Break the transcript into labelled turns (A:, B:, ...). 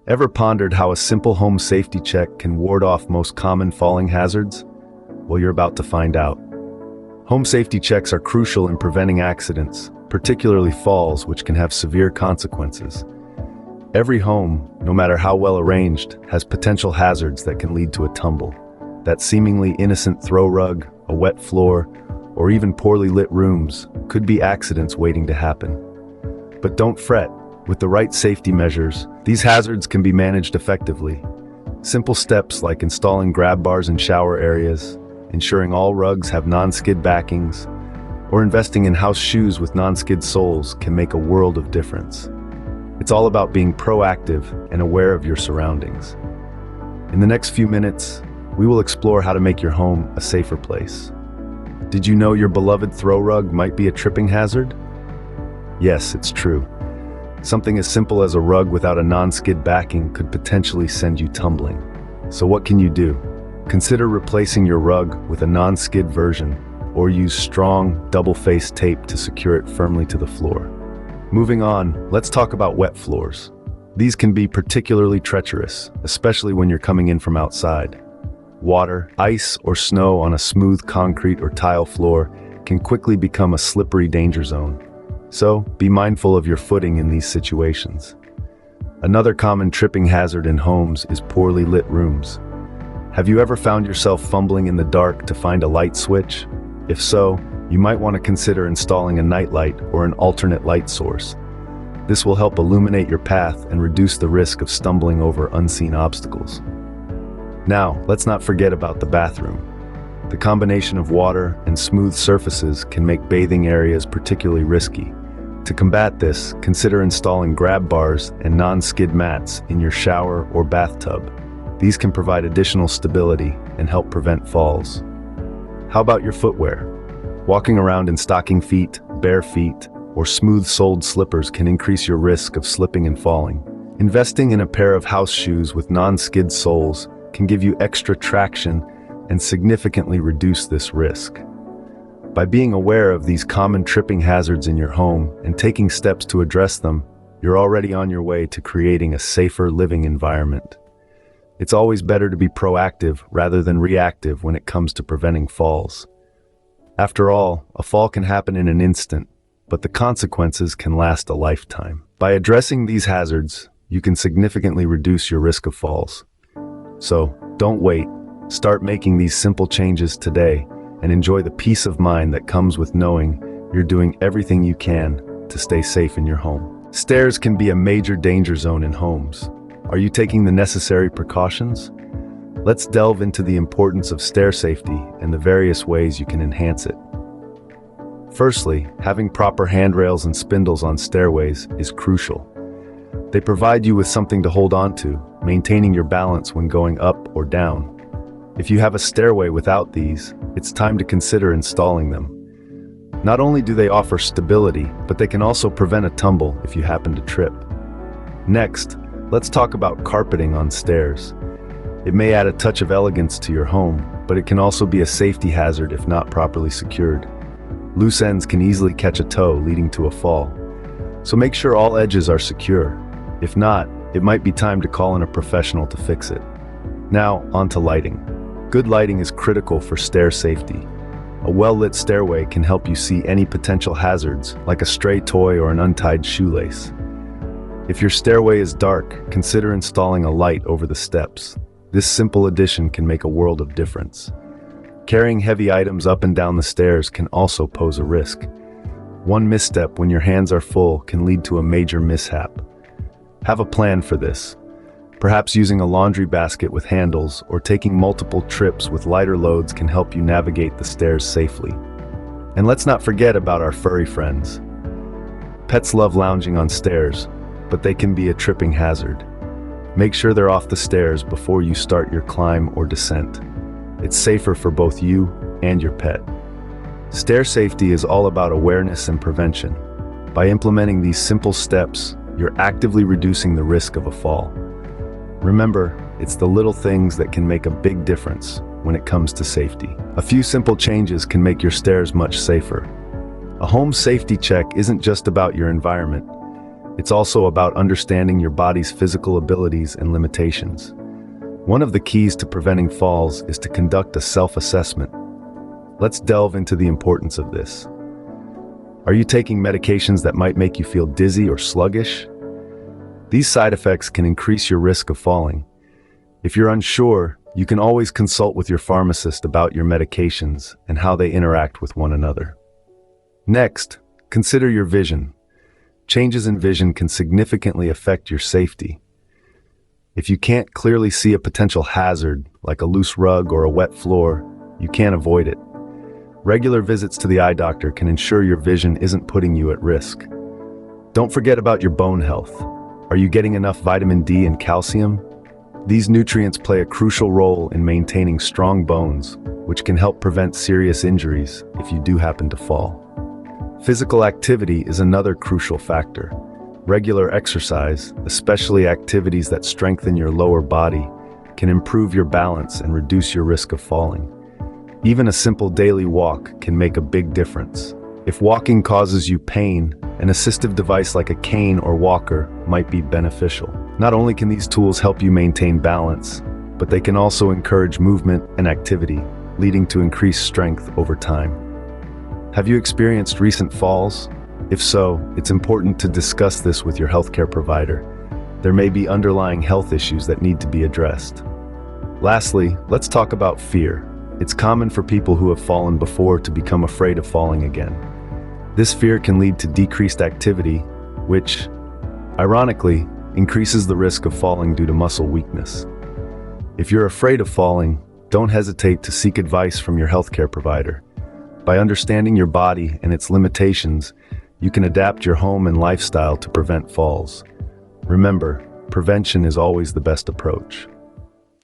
A: Ever pondered how a simple home safety check can ward off most common falling hazards? Well, you're about to find out. Home safety checks are crucial in preventing accidents, particularly falls, which can have severe consequences. Every home, no matter how well arranged, has potential hazards that can lead to a tumble. That seemingly innocent throw rug, a wet floor, or even poorly lit rooms could be accidents waiting to happen. But don't fret. With the right safety measures, these hazards can be managed effectively. Simple steps like installing grab bars in shower areas, ensuring all rugs have non-skid backings, or investing in house shoes with non-skid soles can make a world of difference. It's all about being proactive and aware of your surroundings. In the next few minutes, we will explore how to make your home a safer place. Did you know your beloved throw rug might be a tripping hazard? Yes, it's true. Something as simple as a rug without a non-skid backing could potentially send you tumbling. So what can you do? Consider replacing your rug with a non-skid version, or use strong, double-faced tape to secure it firmly to the floor. Moving on, let's talk about wet floors. These can be particularly treacherous, especially when you're coming in from outside. Water, ice, or snow on a smooth concrete or tile floor can quickly become a slippery danger zone. So, be mindful of your footing in these situations. Another common tripping hazard in homes is poorly lit rooms. Have you ever found yourself fumbling in the dark to find a light switch? If so, you might want to consider installing a nightlight or an alternate light source. This will help illuminate your path and reduce the risk of stumbling over unseen obstacles. Now, let's not forget about the bathroom. The combination of water and smooth surfaces can make bathing areas particularly risky. To combat this, consider installing grab bars and non-skid mats in your shower or bathtub. These can provide additional stability and help prevent falls. How about your footwear? Walking around in stocking feet, bare feet, or smooth-soled slippers can increase your risk of slipping and falling. Investing in a pair of house shoes with non-skid soles can give you extra traction and significantly reduce this risk. By being aware of these common tripping hazards in your home and taking steps to address them, you're already on your way to creating a safer living environment. It's always better to be proactive rather than reactive when it comes to preventing falls. After all, a fall can happen in an instant, but the consequences can last a lifetime. By addressing these hazards, you can significantly reduce your risk of falls. So, don't wait. Start making these simple changes today and enjoy the peace of mind that comes with knowing you're doing everything you can to stay safe in your home. Stairs can be a major danger zone in homes. Are you taking the necessary precautions? Let's delve into the importance of stair safety and the various ways you can enhance it. Firstly, having proper handrails and spindles on stairways is crucial. They provide you with something to hold on to, maintaining your balance when going up or down. If you have a stairway without these, it's time to consider installing them. Not only do they offer stability, but they can also prevent a tumble if you happen to trip. Next, let's talk about carpeting on stairs. It may add a touch of elegance to your home, but it can also be a safety hazard if not properly secured. Loose ends can easily catch a toe, leading to a fall. So make sure all edges are secure. If not, it might be time to call in a professional to fix it. Now, on to lighting. Good lighting is critical for stair safety. A well-lit stairway can help you see any potential hazards, like a stray toy or an untied shoelace. If your stairway is dark, consider installing a light over the steps. This simple addition can make a world of difference. Carrying heavy items up and down the stairs can also pose a risk. One misstep when your hands are full can lead to a major mishap. Have a plan for this. Perhaps using a laundry basket with handles or taking multiple trips with lighter loads can help you navigate the stairs safely. And let's not forget about our furry friends. Pets love lounging on stairs, but they can be a tripping hazard. Make sure they're off the stairs before you start your climb or descent. It's safer for both you and your pet. Stair safety is all about awareness and prevention. By implementing these simple steps, you're actively reducing the risk of a fall. Remember, it's the little things that can make a big difference when it comes to safety. A few simple changes can make your stairs much safer. A home safety check isn't just about your environment. It's also about understanding your body's physical abilities and limitations. One of the keys to preventing falls is to conduct a self-assessment. Let's delve into the importance of this. Are you taking medications that might make you feel dizzy or sluggish? These side effects can increase your risk of falling. If you're unsure, you can always consult with your pharmacist about your medications and how they interact with one another. Next, consider your vision. Changes in vision can significantly affect your safety. If you can't clearly see a potential hazard, like a loose rug or a wet floor, you can't avoid it. Regular visits to the eye doctor can ensure your vision isn't putting you at risk. Don't forget about your bone health. Are you getting enough vitamin D and calcium? These nutrients play a crucial role in maintaining strong bones, which can help prevent serious injuries if you do happen to fall. Physical activity is another crucial factor. Regular exercise, especially activities that strengthen your lower body, can improve your balance and reduce your risk of falling. Even a simple daily walk can make a big difference. If walking causes you pain, an assistive device like a cane or walker might be beneficial. Not only can these tools help you maintain balance, but they can also encourage movement and activity, leading to increased strength over time. Have you experienced recent falls? If so, it's important to discuss this with your healthcare provider. There may be underlying health issues that need to be addressed. Lastly, let's talk about fear. It's common for people who have fallen before to become afraid of falling again. This fear can lead to decreased activity, which, ironically, increases the risk of falling due to muscle weakness. If you're afraid of falling, don't hesitate to seek advice from your healthcare provider. By understanding your body and its limitations, you can adapt your home and lifestyle to prevent falls. Remember, prevention is always the best approach.